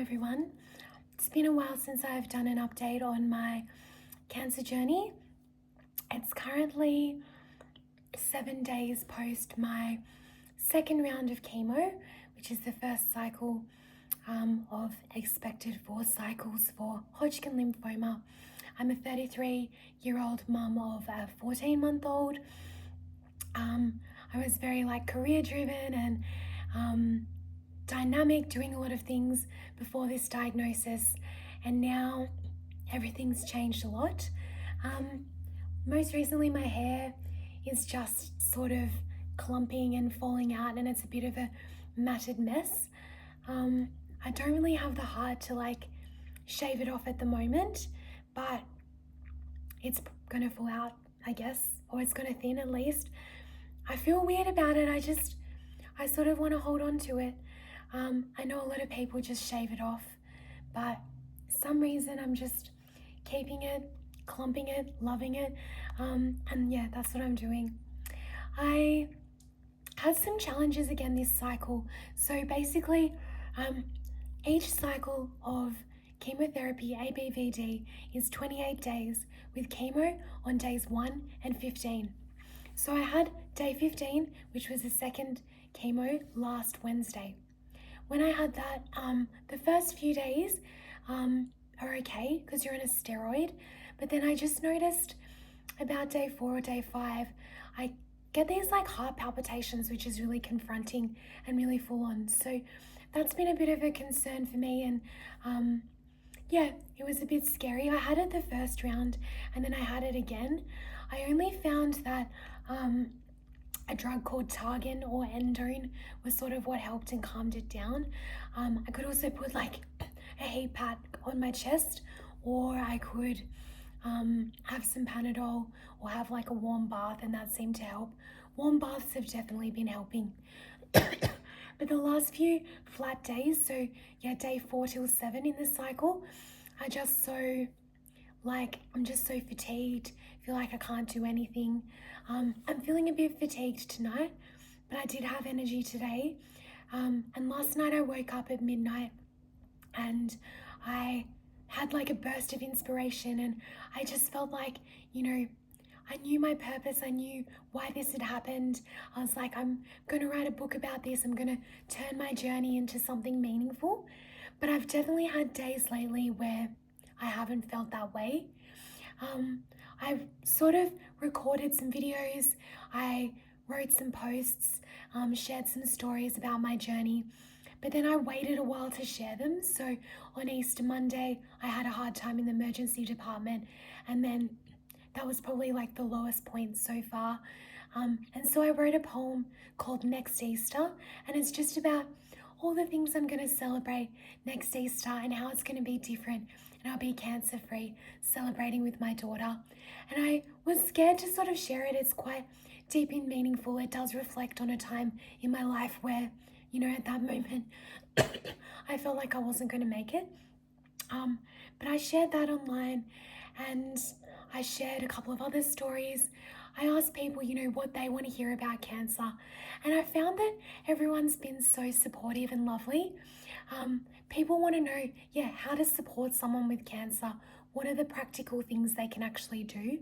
everyone. It's been a while since I've done an update on my cancer journey. It's currently 7 days post my second round of chemo, which is the first cycle of expected 4 cycles for Hodgkin lymphoma. I'm a 33-year-old mum of a 14-month-old. I was very career driven and dynamic, doing a lot of things before this diagnosis, and now everything's changed a lot. Most recently my hair is just sort of clumping and falling out, and it's a bit of a matted mess. I don't really have the heart to shave it off at the moment, but it's gonna fall out, I guess, or it's gonna thin at least. I feel weird about it. I sort of want to hold on to it. I know a lot of people just shave it off, but for some reason I'm just keeping it, clumping it, loving it, and yeah, that's what I'm doing. I had some challenges again this cycle. So basically, each cycle of chemotherapy, ABVD, is 28 days with chemo on days 1 and 15. So I had day 15, which was the second chemo, last Wednesday. When I had that, the first few days are okay because you're on a steroid, but then I just noticed about day 4 or day 5, I get these heart palpitations, which is really confronting and really full on. So that's been a bit of a concern for me, and yeah, it was a bit scary. I had it the first round and then I had it again. I only found that a drug called Targan or Endone was sort of what helped and calmed it down. I could also put a heat pad on my chest, or I could have some Panadol or have a warm bath, and that seemed to help. Warm baths have definitely been helping. But the last few flat days, so yeah, day 4 till 7 in the cycle, I just I'm just so fatigued, feel like I can't do anything. I'm feeling a bit fatigued tonight, but I did have energy today. And last night I woke up at midnight and I had a burst of inspiration, and I just felt I knew my purpose. I knew why this had happened. I was I'm going to write a book about this. I'm going to turn my journey into something meaningful. But I've definitely had days lately where I haven't felt that way. I've sort of recorded some videos. I wrote some posts, shared some stories about my journey, but then I waited a while to share them. So on Easter Monday, I had a hard time in the emergency department, and then that was probably the lowest point so far. And so I wrote a poem called Next Easter, and it's just about all the things I'm going to celebrate next Easter and how it's going to be different, and I'll be cancer-free, celebrating with my daughter. And I was scared to sort of share it. It's quite deep and meaningful. It does reflect on a time in my life where, at that moment, I felt like I wasn't going to make it. But I shared that online, and I shared a couple of other stories. I asked people, what they want to hear about cancer. And I found that everyone's been so supportive and lovely. People want to know, how to support someone with cancer. What are the practical things they can actually do?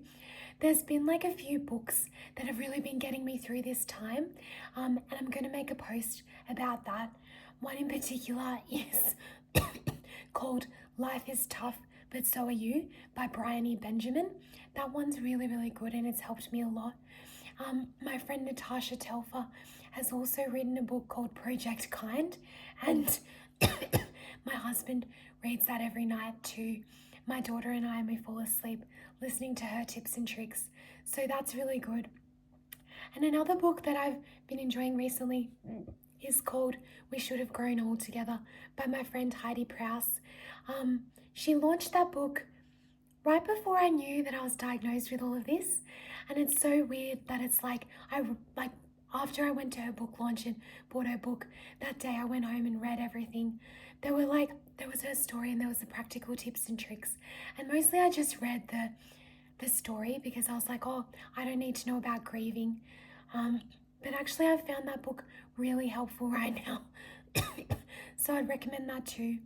There's been a few books that have really been getting me through this time. And I'm going to make a post about that. One in particular is called Life is Tough, But So Are You by Bryony Benjamin. That one's really, really good, and it's helped me a lot. My friend Natasha Telfer has also written a book called Project Kind, and my husband reads that every night to my daughter and I, and we fall asleep listening to her tips and tricks. So that's really good. And another book that I've been enjoying recently is called We Should Have Grown Old Together by my friend Heidi Prowse. She launched that book right before I knew that I was diagnosed with all of this, and it's so weird that it's after I went to her book launch and bought her book, that day I went home and read everything. There was her story and there was the practical tips and tricks, and mostly I just read the story because I was oh, I don't need to know about grieving. But actually I've found that book really helpful right now. So I'd recommend that too.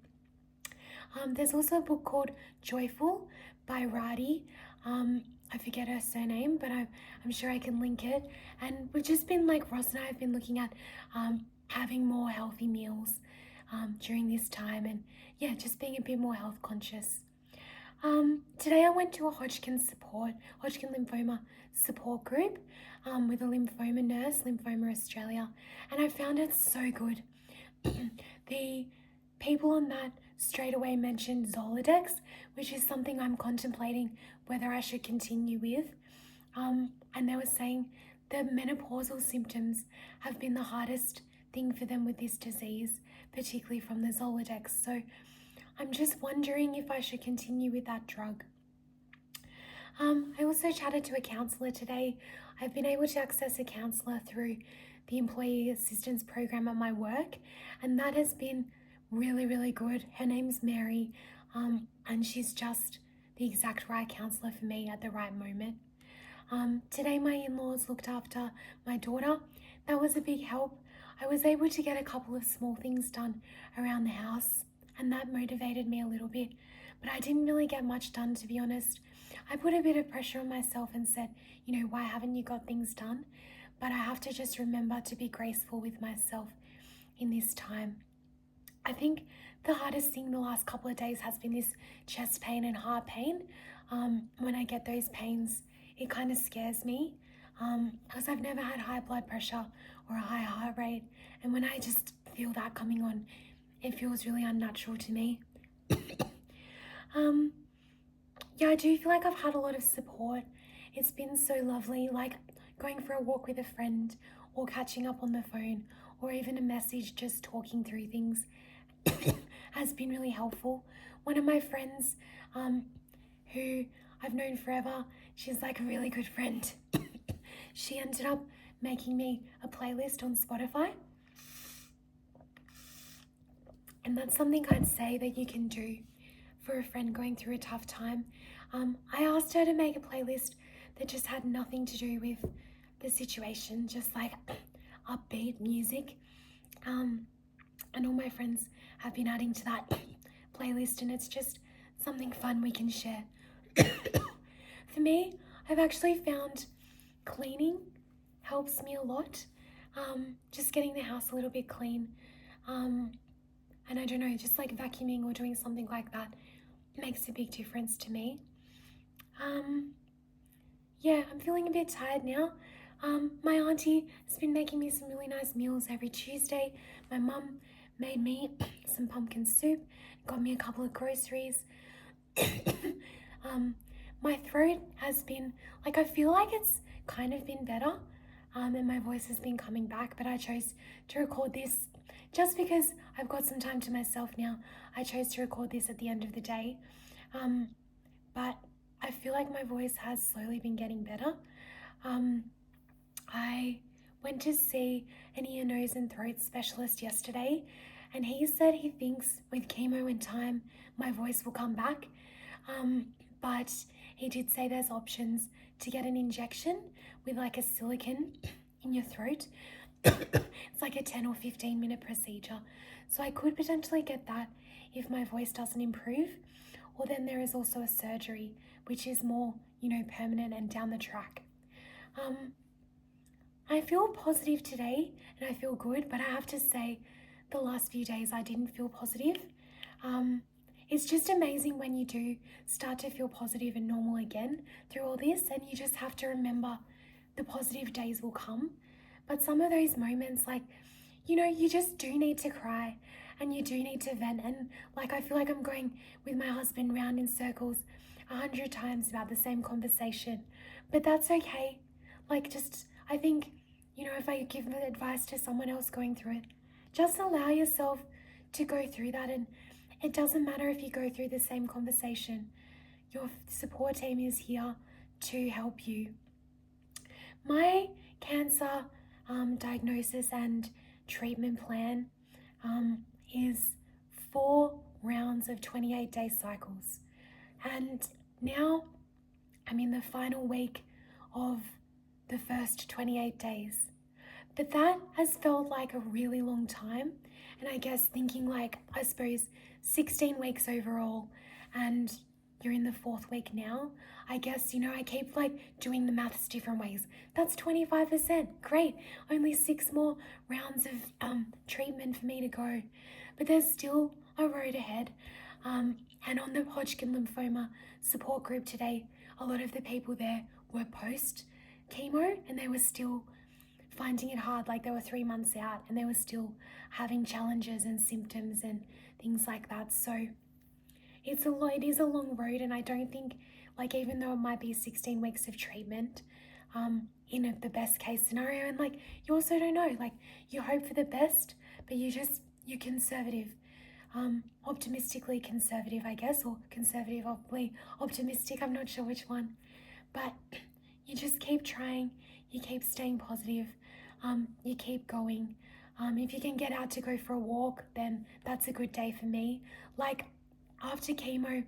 There's also a book called Joyful by Radi. I forget her surname, but I'm sure I can link it. And we've just been, like, Ross and I have been looking at having more healthy meals during this time, and yeah, just being a bit more health conscious. Today I went to a Hodgkin lymphoma support group with a lymphoma nurse, Lymphoma Australia, and I found it so good. The people on that straight away mentioned Zoladex, which is something I'm contemplating whether I should continue with. And they were saying the menopausal symptoms have been the hardest thing for them with this disease, particularly from the Zoladex. So I'm just wondering if I should continue with that drug. I also chatted to a counsellor today. I've been able to access a counsellor through the employee assistance program at my work, and that has been really, really good. Her name's Mary, and she's just the exact right counsellor for me at the right moment. Today my in-laws looked after my daughter. That was a big help. I was able to get a couple of small things done around the house, and that motivated me a little bit, but I didn't really get much done, to be honest. I put a bit of pressure on myself and said, why haven't you got things done? But I have to just remember to be graceful with myself in this time. I think the hardest thing the last couple of days has been this chest pain and heart pain. When I get those pains, it kind of scares me because I've never had high blood pressure or a high heart rate, and when I just feel that coming on, it feels really unnatural to me. Yeah, I do feel like I've had a lot of support. It's been so lovely, like going for a walk with a friend or catching up on the phone or even a message, just talking through things has been really helpful. One of my friends who I've known forever, she's like a really good friend. She ended up making me a playlist on Spotify. And that's something I'd say that you can do for a friend going through a tough time. I asked her to make a playlist that just had nothing to do with the situation, just like upbeat music. And all my friends have been adding to that playlist, and it's just something fun we can share. For me, I've actually found cleaning helps me a lot. Just getting the house a little bit clean. And I don't know, just like vacuuming or doing something like that makes a big difference to me. Yeah, I'm feeling a bit tired now. My auntie has been making me some really nice meals every Tuesday. My mum made me some pumpkin soup, got me a couple of groceries. My throat has been, I feel like it's kind of been better, and my voice has been coming back, but I chose to record this just because I've got some time to myself now. I chose to record this at the end of the day, but I feel like my voice has slowly been getting better. I went to see an ear, nose and throat specialist yesterday, and he said he thinks with chemo and time my voice will come back, but he did say there's options to get an injection with a silicone in your throat. It's like a 10 or 15 minute procedure, so I could potentially get that if my voice doesn't improve. Or then there is also a surgery, which is more, permanent and down the track. I feel positive today and I feel good, but I have to say the last few days I didn't feel positive. It's just amazing when you do start to feel positive and normal again through all this, and you just have to remember the positive days will come. But some of those moments, you just do need to cry and you do need to vent. And I feel like I'm going with my husband round in circles 100 times about the same conversation, but that's okay. I think, if I give advice to someone else going through it, just allow yourself to go through that. And it doesn't matter if you go through the same conversation. Your support team is here to help you. My cancer diagnosis and treatment plan is 4 rounds of 28-day cycles. And now I'm in the final week of the first 28 days. But that has felt like a really long time. And I guess thinking like, I suppose 16 weeks overall, and you're in the 4th week now. I guess, I keep like doing the maths different ways. That's 25%. Great. Only 6 more rounds of treatment for me to go. But there's still a road ahead. And on the Hodgkin lymphoma support group today, a lot of the people there were post-chemo, and they were still finding it hard. Like, they were 3 months out and they were still having challenges and symptoms and things like that. So it is a long road, and I don't think, like, even though it might be 16 weeks of treatment, in the best case scenario, and like, you also don't know, like, you hope for the best, but you're conservative, optimistically conservative, I guess, or conservatively optimistic, I'm not sure which one, but you just keep trying, you keep staying positive, you keep going. If you can get out to go for a walk, then that's a good day for me. Like, after chemo,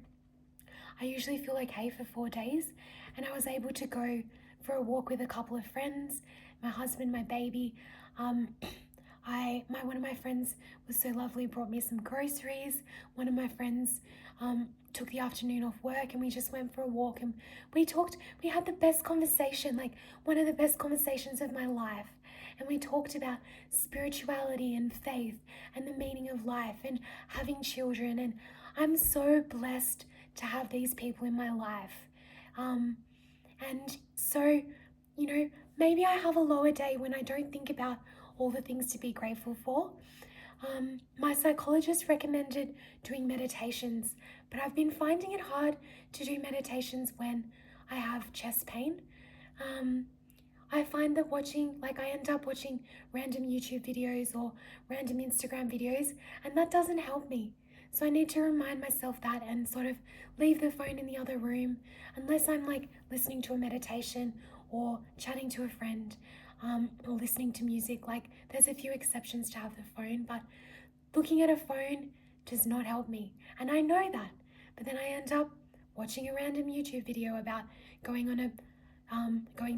I usually feel okay for 4 days, and I was able to go for a walk with a couple of friends, my husband, my baby. One of my friends was so lovely, brought me some groceries. One of my friends took the afternoon off work, and we just went for a walk, and we had the best conversation, like one of the best conversations of my life. And we talked about spirituality and faith and the meaning of life and having children. And I'm so blessed to have these people in my life. And so, maybe I have a lower day when I don't think about all the things to be grateful for. My psychologist recommended doing meditations, but I've been finding it hard to do meditations when I have chest pain. I find that I end up watching random YouTube videos or random Instagram videos, and that doesn't help me. So I need to remind myself that and sort of leave the phone in the other room, unless I'm like listening to a meditation or chatting to a friend, or listening to music. Like, there's a few exceptions to have the phone, but looking at a phone does not help me. And I know that, but then I end up watching a random YouTube video about going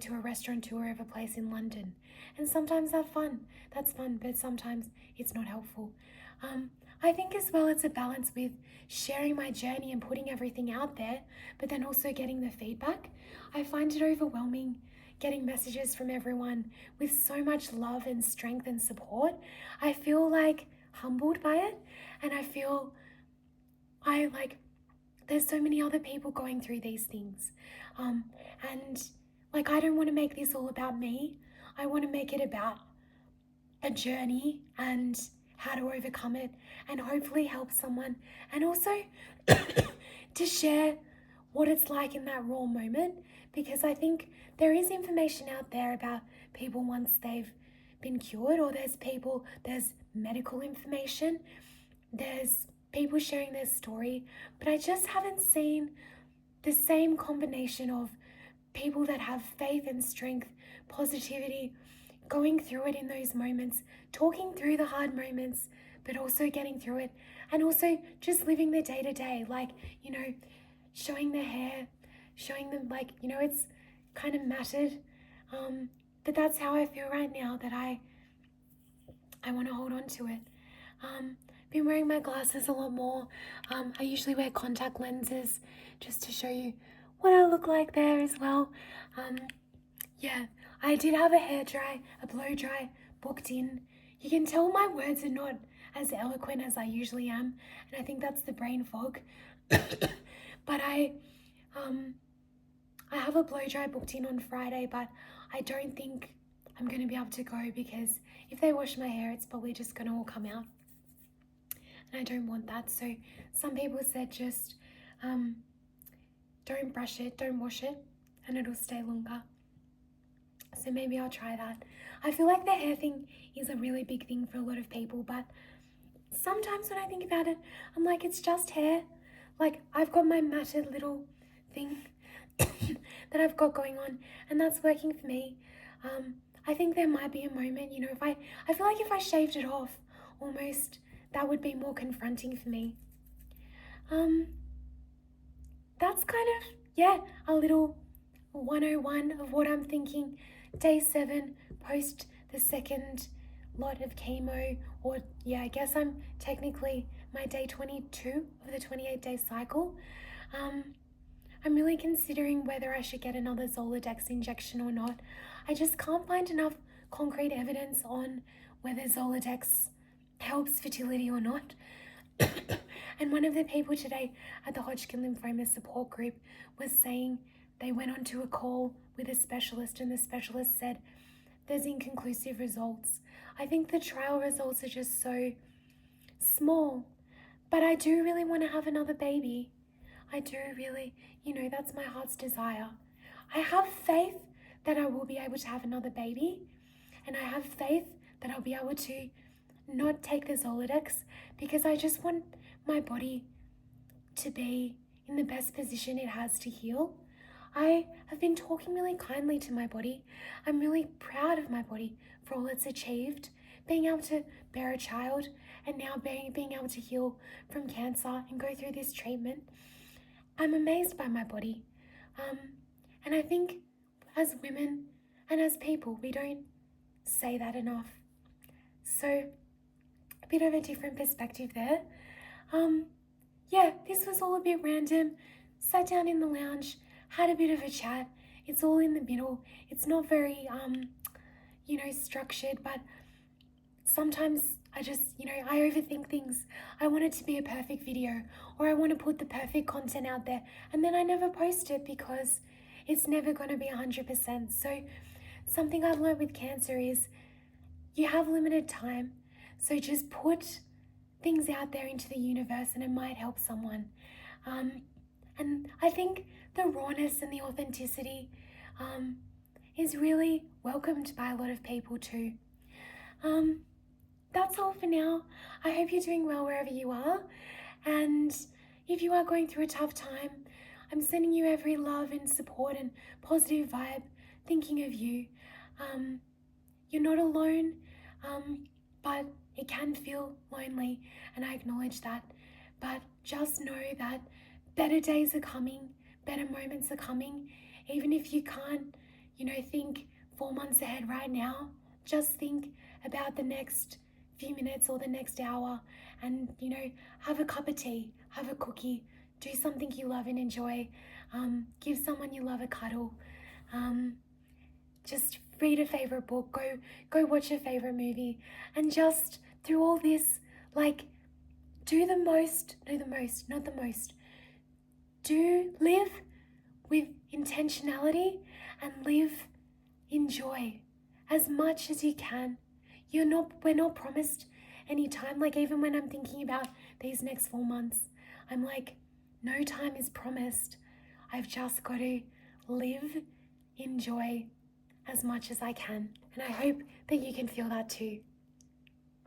to a restaurant tour of a place in London. And sometimes that's fun, but sometimes it's not helpful. I think as well it's a balance with sharing my journey and putting everything out there, but then also getting the feedback. I find it overwhelming getting messages from everyone with so much love and strength and support. I feel like humbled by it, and I feel there's so many other people going through these things. And like, I don't want to make this all about me. I want to make it about a journey and how to overcome it, and hopefully help someone, and also to share what it's like in that raw moment, because I think there is information out there about people once they've been cured, or there's medical information, there's people sharing their story, but I just haven't seen the same combination of people that have faith and strength, positivity, going through it in those moments, talking through the hard moments, but also getting through it, and also just living the day-to-day, like, showing their hair, showing them, like, it's kind of matted, but that's how I feel right now, that I want to hold on to it. Been wearing my glasses a lot more. I usually wear contact lenses just to show you what I look like there as well. Yeah, I did have a blow dry booked in. You can tell my words are not as eloquent as I usually am, and I think that's the brain fog. But I have a blow dry booked in on Friday, but I don't think I'm going to be able to go, because if they wash my hair, it's probably just going to all come out. And I don't want that. So some people said just don't brush it, don't wash it, and it'll stay longer. So maybe I'll try that. I feel like the hair thing is a really big thing for a lot of people, but sometimes when I think about it, I'm like, it's just hair. Like, I've got my matted little thing that I've got going on, and that's working for me. I think there might be a moment, if I feel like if I shaved it off, almost, that would be more confronting for me. That's kind of, a little 101 of what I'm thinking. Day 7, post the second lot of chemo, or yeah, I guess I'm technically my day 22 of the 28-day cycle. I'm really considering whether I should get another Zoladex injection or not. I just can't find enough concrete evidence on whether Zoladex helps fertility or not. And one of the people today at the Hodgkin lymphoma support group was saying they went onto a call with a specialist, and the specialist said there's inconclusive results. I think the trial results are just so small, but I do really want to have another baby. I do really, that's my heart's desire. I have faith that I will be able to have another baby, and I have faith that I'll be able to not take the Zoladex, because I just want my body to be in the best position it has to heal. I have been talking really kindly to my body. I'm really proud of my body for all it's achieved, being able to bear a child, and now being able to heal from cancer and go through this treatment. I'm amazed by my body. And I think as women and as people, we don't say that enough. So a bit of a different perspective there. Yeah, this was all a bit random. Sat down in the lounge, had a bit of a chat. It's all in the middle. It's not very, structured, but sometimes I just, I overthink things. I want it to be a perfect video, or I want to put the perfect content out there, and then I never post it because it's never going to be 100%. So something I've learned with cancer is you have limited time. So just put things out there into the universe and it might help someone. And I think the rawness and the authenticity is really welcomed by a lot of people too. That's all for now. I hope you're doing well wherever you are. And if you are going through a tough time, I'm sending you every love and support and positive vibe, thinking of you. You're not alone, but it can feel lonely, and I acknowledge that. But just know that better days are coming, better moments are coming. Even if you can't, think 4 months ahead right now, just think about the next few minutes or the next hour, and have a cup of tea, have a cookie, do something you love and enjoy, give someone you love a cuddle, just read a favorite book, go watch a favorite movie, and just through all this, do the most, not the most. Do live with intentionality and live in joy as much as you can. We're not promised any time. Even when I'm thinking about these next 4 months, I'm like, no time is promised. I've just got to live in joy as much as I can. And I hope that you can feel that too.